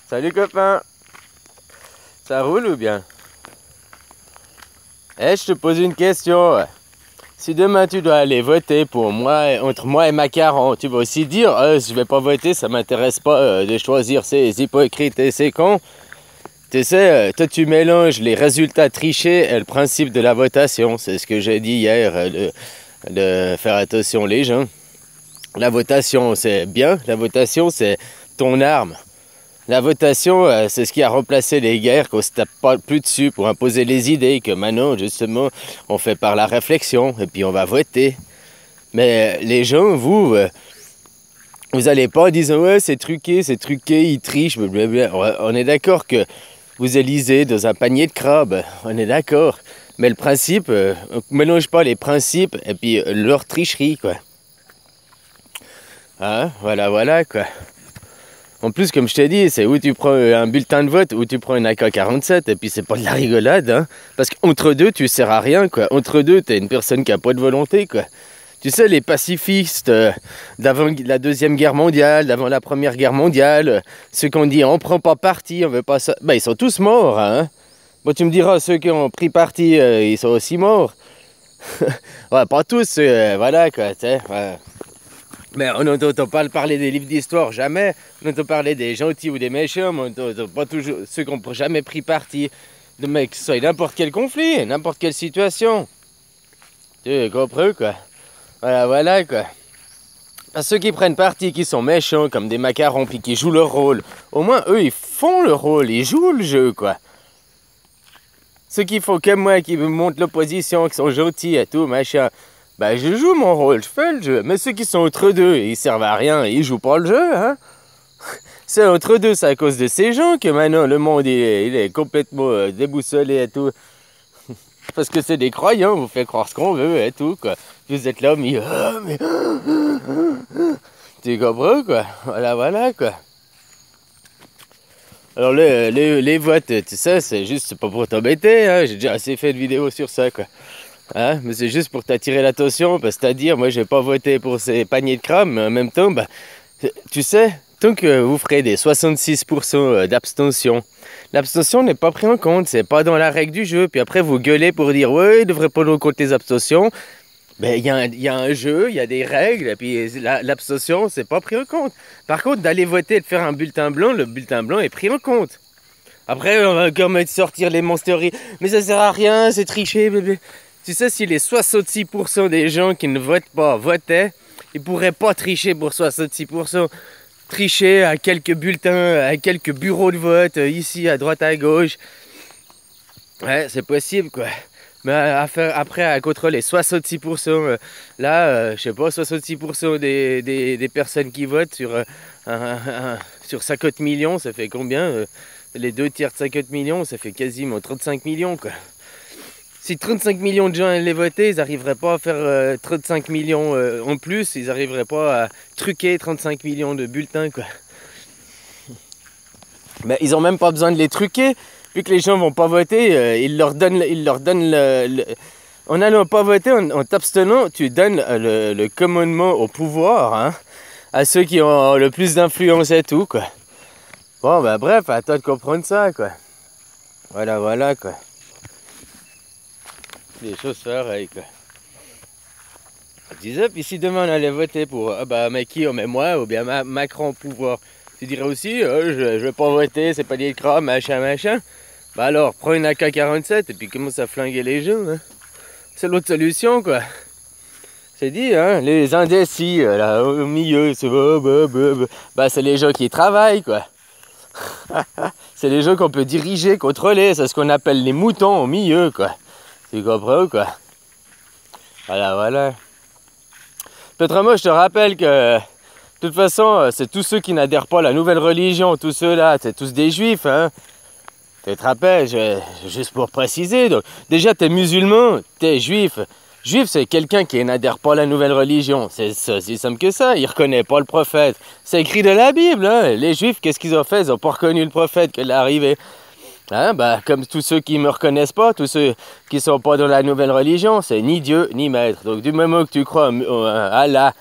Salut copain. Ça roule ou bien? Eh, je te pose une question. Si demain tu dois aller voter pour moi, entre moi et Macaron, tu vas aussi dire je vais pas voter, ça m'intéresse pas de choisir ces hypocrites et ces cons. Tu sais, toi tu mélanges les résultats trichés et le principe de la votation. C'est ce que j'ai dit hier, de faire attention les gens. La votation c'est bien, la votation c'est ton arme. La votation, c'est ce qui a remplacé les guerres, qu'on se tape pas plus dessus pour imposer les idées, que maintenant, justement, on fait par la réflexion, et puis on va voter. Mais les gens, vous allez pas en disant « Ouais, c'est truqué, ils trichent, blablabla. » On est d'accord que vous élisez dans un panier de crabes, on est d'accord. Mais le principe, on mélange pas les principes et puis leur tricherie, quoi. Hein, voilà, quoi. En plus, comme je t'ai dit, c'est où tu prends un bulletin de vote ou tu prends une AK-47 et puis c'est pas de la rigolade, hein. Parce qu'entre deux, tu sers à rien, quoi. Entre deux, t'es une personne qui a pas de volonté, quoi. Tu sais, les pacifistes d'avant la Deuxième Guerre mondiale, d'avant la Première Guerre mondiale, ceux qui ont dit on prend pas parti, on veut pas ça, ben ils sont tous morts, hein. Bon, tu me diras, ceux qui ont pris parti, ils sont aussi morts. Ouais, pas tous, voilà, quoi, tu sais, ouais. Mais on n'entend pas parler des livres d'histoire, jamais. On entend parler des gentils ou des méchants, mais on n'entend pas toujours ceux qui n'ont jamais pris parti. De mecs, soit n'importe quel conflit, n'importe quelle situation. Tu comprends, quoi? Voilà, quoi. Ceux qui prennent parti, qui sont méchants, comme des macarons, puis qui jouent leur rôle, au moins, eux, ils font le rôle, ils jouent le jeu, quoi. Ceux qui font comme moi, qui me montrent l'opposition, qui sont gentils et tout, machin... Ben, je joue mon rôle, je fais le jeu. Mais ceux qui sont entre deux, ils servent à rien, ils jouent pas le jeu, hein. C'est entre deux, c'est à cause de ces gens que maintenant le monde il est complètement déboussolé et tout. Parce que c'est des croyants, vous faites croire ce qu'on veut et tout, quoi. Vous êtes là, mais... Tu comprends, quoi. Voilà, quoi. Alors les votes, tu sais, c'est juste pas pour t'embêter, hein. J'ai déjà assez fait de vidéos sur ça, quoi. Hein, mais c'est juste pour t'attirer l'attention, parce que c'est-à-dire, moi j'ai pas voté pour ces paniers de crabes, mais en même temps, bah, tu sais, tant que vous ferez des 66% d'abstention, l'abstention n'est pas prise en compte, c'est pas dans la règle du jeu, puis après vous gueulez pour dire, ouais, il devrait pas nous compter les abstentions, mais il y a un jeu, il y a des règles, et puis l'abstention, c'est pas pris en compte. Par contre, d'aller voter et de faire un bulletin blanc, le bulletin blanc est pris en compte. Après, on va quand même sortir les monsteries, mais ça sert à rien, c'est tricher, bébé. Tu sais, si les 66% des gens qui ne votent pas votaient, ils pourraient pas tricher pour 66%. Tricher à quelques bulletins, à quelques bureaux de vote, ici, à droite, à gauche. Ouais, c'est possible, quoi. Mais après, à contrôler 66%, là, je sais pas, 66% des personnes qui votent sur 50 millions, ça fait combien les 2 tiers de 50 millions, ça fait quasiment 35 millions, quoi. Si 35 millions de gens allaient voter, ils n'arriveraient pas à faire 35 millions en plus, ils n'arriveraient pas à truquer 35 millions de bulletins, quoi. Mais ils n'ont même pas besoin de les truquer, vu que les gens vont pas voter, ils leur donnent en n'allant pas voter, en t'abstenant, tu donnes le commandement au pouvoir, hein, à ceux qui ont le plus d'influence et tout, quoi. Bon, bah bref, à toi de comprendre ça, quoi. Voilà, quoi. Des choses pareilles, quoi. Je disais, puis si demain on allait voter pour, mais qui, on met moi ou bien Macron au pouvoir, tu dirais aussi, je vais pas voter, c'est pas des crabes, machin. Bah alors, prends une AK-47 et puis commence à flinguer les gens, hein. C'est l'autre solution, quoi. C'est dit, hein, les indécis, là, au milieu, c'est c'est les gens qui travaillent, quoi. C'est les gens qu'on peut diriger, contrôler, c'est ce qu'on appelle les moutons au milieu, quoi. Tu comprends, quoi? Voilà. Peut-être moi, je te rappelle que, de toute façon, c'est tous ceux qui n'adhèrent pas à la nouvelle religion, tous ceux-là, c'est tous des juifs, hein? Tu te rappelles, juste pour préciser, donc, déjà, t'es musulman, t'es juif. Juif, c'est quelqu'un qui n'adhère pas à la nouvelle religion. C'est aussi simple que ça, il reconnaît pas le prophète. C'est écrit dans la Bible, hein? Les juifs, qu'est-ce qu'ils ont fait? Ils n'ont pas reconnu le prophète qui est arrivé. Hein, comme tous ceux qui ne me reconnaissent pas, tous ceux qui ne sont pas dans la nouvelle religion, c'est ni Dieu ni maître. Donc du moment que tu crois à Allah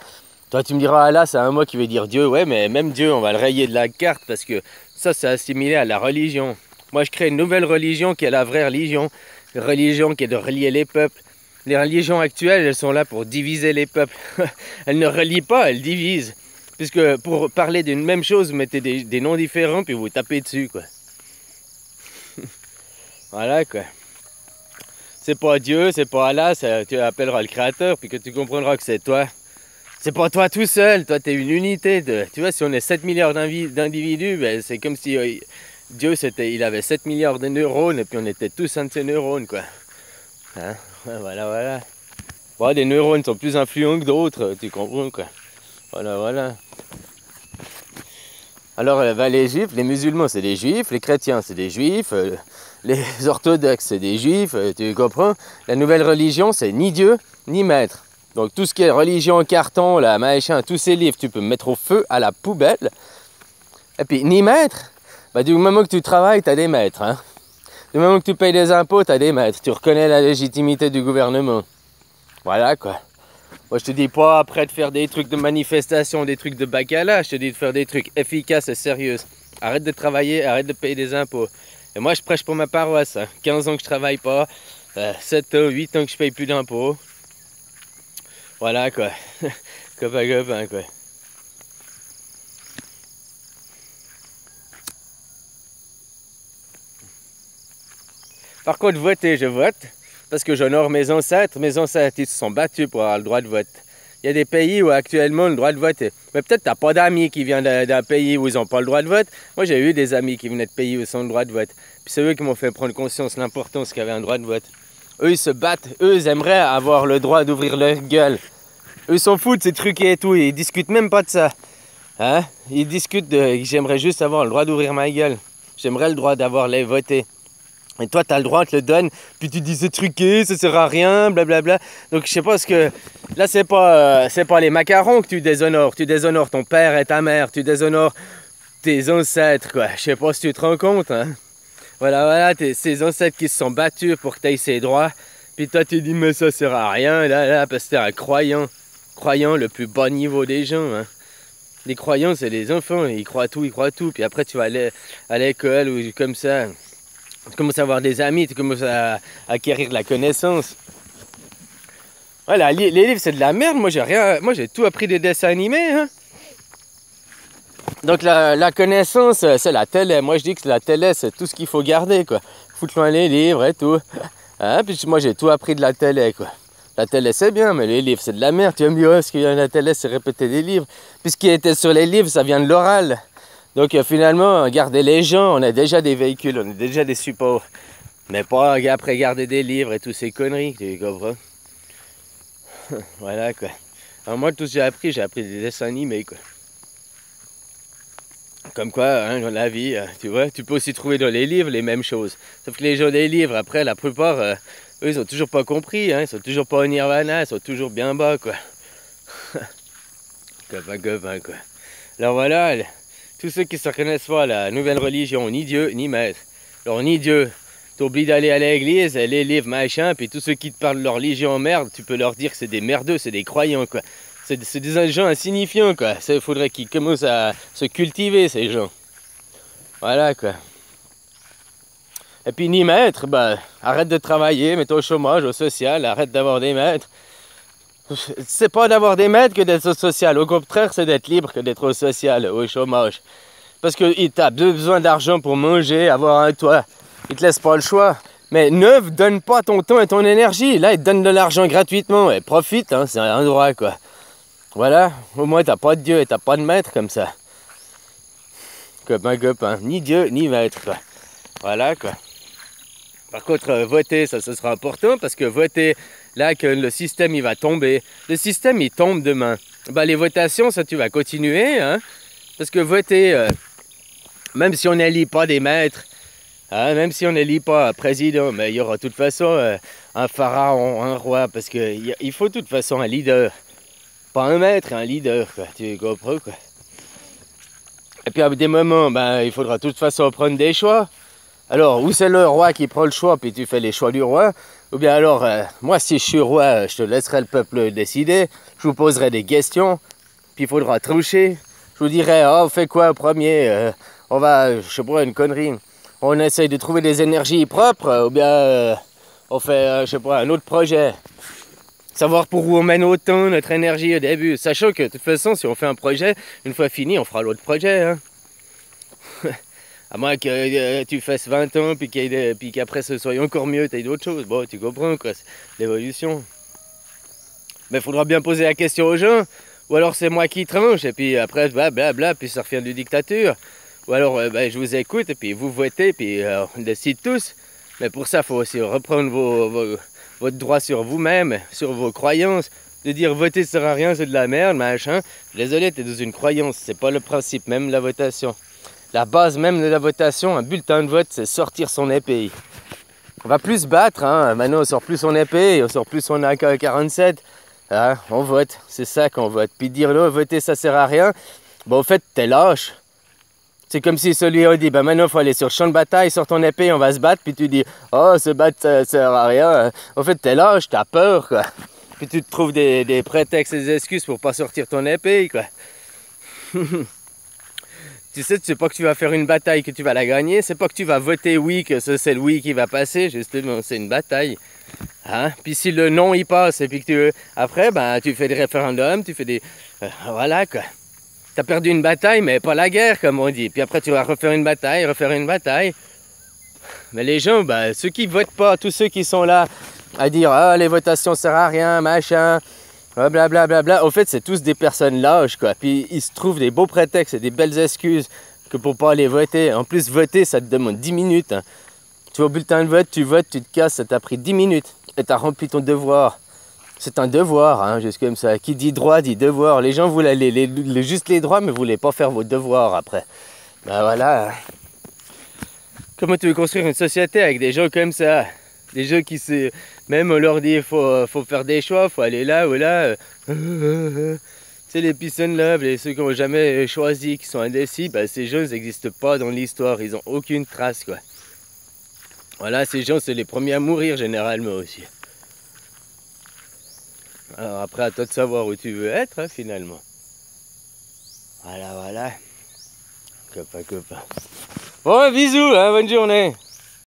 Toi, tu me diras, Allah, c'est un mot qui veut dire Dieu. Ouais, mais même Dieu, on va le rayer de la carte parce que ça, c'est assimilé à la religion. Moi, je crée une nouvelle religion qui est la vraie religion. Une religion qui est de relier les peuples. Les religions actuelles, elles sont là pour diviser les peuples. Elles ne relient pas, elles divisent. Puisque pour parler d'une même chose, vous mettez des noms différents puis vous tapez dessus, quoi. Voilà, quoi. C'est pas Dieu, c'est pas Allah, tu appelleras le Créateur puis que tu comprendras que c'est toi. C'est pas toi tout seul, toi t'es une unité. Tu vois, si on est 7 milliards d'individus, ben, c'est comme si Dieu, il avait 7 milliards de neurones et puis on était tous un de ces neurones, quoi. Hein? Voilà, voilà. Bon, des neurones sont plus influents que d'autres, tu comprends, quoi. Voilà, voilà. Alors, ben, les juifs, les musulmans, c'est des juifs, les chrétiens, c'est des juifs, les orthodoxes, c'est des juifs, tu comprends? La nouvelle religion, c'est ni Dieu, ni maître. Donc tout ce qui est religion, carton, là, machin, tous ces livres, tu peux mettre au feu, à la poubelle. Et puis, ni maître, bah, du moment que tu travailles, tu as des maîtres. Hein. Du moment que tu payes des impôts, tu as des maîtres. Tu reconnais la légitimité du gouvernement. Voilà, quoi. Moi, je te dis pas après de faire des trucs de manifestation, des trucs de bacala. Je te dis de faire des trucs efficaces et sérieux. Arrête de travailler, arrête de payer des impôts. Et moi, je prêche pour ma paroisse. Hein. 15 ans que je travaille pas, 7 ans, 8 ans que je paye plus d'impôts. Voilà, quoi. Copain, quoi. Par contre, voter, je vote. Parce que j'honore mes ancêtres. Mes ancêtres, ils se sont battus pour avoir le droit de vote. Il y a des pays où actuellement le droit de vote est... Mais peut-être tu n'as pas d'amis qui viennent d'un pays où ils n'ont pas le droit de vote. Moi, j'ai eu des amis qui venaient de pays où ils ont le droit de vote. Puis c'est eux qui m'ont fait prendre conscience de l'importance qu'il y avait un droit de vote. Eux, ils se battent. Eux, ils aimeraient avoir le droit d'ouvrir leur gueule. Eux, ils s'en foutent, c'est truqué et tout. Ils discutent même pas de ça. Hein? Ils discutent de... J'aimerais juste avoir le droit d'ouvrir ma gueule. J'aimerais le droit d'avoir les voter. Et toi, tu as le droit, on te le donne, puis tu dis c'est truqué, ça sert à rien, blablabla. Donc je sais pas ce que... Là, c'est pas les macarons que tu déshonores ton père et ta mère, tu déshonores tes ancêtres, quoi. Je sais pas si tu te rends compte, hein. Voilà, ces ancêtres qui se sont battus pour que tu aies ces droits, puis toi, tu dis mais ça sert à rien, là, parce que t'es un croyant. Croyant, le plus bas niveau des gens, hein. Les croyants, c'est les enfants, ils croient tout, puis après tu vas aller à l'école ou comme ça. Tu commences à avoir des amis, tu commences à acquérir de la connaissance. Voilà, les livres c'est de la merde, moi j'ai tout appris des dessins animés. Hein. Donc la connaissance c'est la télé, moi je dis que la télé c'est tout ce qu'il faut garder quoi. Foutre loin les livres et tout. Hein, puis moi j'ai tout appris de la télé quoi. La télé c'est bien, mais les livres c'est de la merde. Tu vas me dire, oh, ce qu'il y a la télé c'est répéter des livres. Puis ce qui était sur les livres ça vient de l'oral. Donc finalement, garder les gens, on a déjà des véhicules, on a déjà des supports. Mais pas après garder des livres et toutes ces conneries, tu comprends? Voilà quoi. Alors moi tout ce que j'ai appris des dessins animés quoi. Comme quoi, hein, dans la vie, tu vois, tu peux aussi trouver dans les livres les mêmes choses. Sauf que les gens des livres, après, la plupart, eux, ils ont toujours pas compris, hein, ils sont toujours pas au nirvana, ils sont toujours bien bas quoi. Copain quoi. Alors voilà. Tous ceux qui ne se reconnaissent pas à la nouvelle religion, ni Dieu, ni maître. Alors, ni Dieu, t'oublies d'aller à l'église, les livres, machin, puis tous ceux qui te parlent de leur religion en merde, tu peux leur dire que c'est des merdeux, c'est des croyants, quoi. C'est des gens insignifiants, quoi. Il faudrait qu'ils commencent à se cultiver, ces gens. Voilà, quoi. Et puis, ni maître, bah, arrête de travailler, mets-toi au chômage, au social, arrête d'avoir des maîtres. C'est pas d'avoir des maîtres que d'être au social. Au contraire, c'est d'être libre que d'être au social, au chômage. Parce que t'as besoin d'argent pour manger, avoir un toit. Ils te laissent pas le choix. Mais ne donne pas ton temps et ton énergie. Là, ils te donnent de l'argent gratuitement. Et profite, hein, c'est un droit, quoi. Voilà, au moins t'as pas de Dieu et t'as pas de maître comme ça. Copain. Ni Dieu, ni maître, quoi. Voilà, quoi. Par contre, voter, ça ce sera important parce que voter, là, que le système, il va tomber. Le système, il tombe demain. Bah, les votations, ça, tu vas continuer, hein. Parce que voter, même si on n'élit pas des maîtres, hein, même si on n'élit pas un président, mais il y aura de toute façon un pharaon, un roi, parce qu'il faut de toute façon un leader. Pas un maître, un leader, quoi. Tu comprends, quoi. Et puis à des moments, ben, il faudra de toute façon prendre des choix. Alors, ou c'est le roi qui prend le choix, puis tu fais les choix du roi, ou bien alors, moi, si je suis roi, je te laisserai le peuple décider, je vous poserai des questions, puis il faudra trancher. Je vous dirais, oh, on fait quoi au premier? On va, je sais pas, une connerie. On essaye de trouver des énergies propres, ou bien on fait, je sais pas, un autre projet. Savoir pour où on mène autant notre énergie au début. Sachant que de toute façon, si on fait un projet, une fois fini, on fera l'autre projet. Hein. À moins que tu fasses 20 ans, puis qu'après ce soit encore mieux, tu aies d'autres choses. Bon, tu comprends quoi, c'est l'évolution. Mais il faudra bien poser la question aux gens. Ou alors c'est moi qui tranche, et puis après, blablabla, puis ça revient de dictature. Ou alors, je vous écoute, et puis vous votez, puis on décide tous. Mais pour ça, il faut aussi reprendre votre droit sur vous-même, sur vos croyances. De dire voter ça sert à rien, c'est de la merde, machin. Désolé, t'es dans une croyance, c'est pas le principe même de la votation. La base même de la votation, un bulletin de vote, c'est sortir son épée. On va plus se battre, hein. Maintenant on sort plus son épée, on sort plus son AK-47. Hein, on vote, c'est ça qu'on vote. Puis dire là, voter ça sert à rien, bon, en fait, t'es lâche. C'est comme si celui-là dit, ben maintenant il faut aller sur le champ de bataille, sors ton épée, on va se battre, puis tu dis, oh, se battre ça sert à rien. En fait, t'es lâche, t'as peur, quoi. Puis tu te trouves des prétextes et des excuses pour pas sortir ton épée, quoi. Tu sais pas que tu vas faire une bataille, que tu vas la gagner, c'est pas que tu vas voter oui, que c'est le oui qui va passer, justement, c'est une bataille. Hein? Puis si le non il passe, et puis que après, ben, tu fais des référendums, tu fais des... voilà, quoi. T'as perdu une bataille, mais pas la guerre, comme on dit. Puis après, tu vas refaire une bataille, Mais les gens, ben, ceux qui votent pas, tous ceux qui sont là à dire « Ah, les votations servent à rien, machin », blablabla, bla, bla. Au fait, c'est tous des personnes lâches, quoi. Puis ils se trouvent des beaux prétextes et des belles excuses que pour pas aller voter. En plus, voter, ça te demande 10 minutes. Hein. Tu vas au bulletin de vote, tu votes, tu te casses, ça t'a pris 10 minutes. Et t'as rempli ton devoir. C'est un devoir, hein, juste comme ça. Qui dit droit dit devoir. Les gens voulaient juste les droits, mais voulaient pas faire vos devoirs après. Ben voilà. Comment tu veux construire une société avec des gens comme ça? Des gens qui se... Même on leur dit il faut faire des choix, faut aller là ou là. Tu sais, les personnes là, ceux qui n'ont jamais choisi, qui sont indécis, ben, ces gens n'existent pas dans l'histoire, ils n'ont aucune trace, quoi. Voilà, ces gens, c'est les premiers à mourir généralement aussi. Alors après, à toi de savoir où tu veux être, hein, finalement. Voilà, voilà. Copain, copain. Bon, bisous, hein, bonne journée.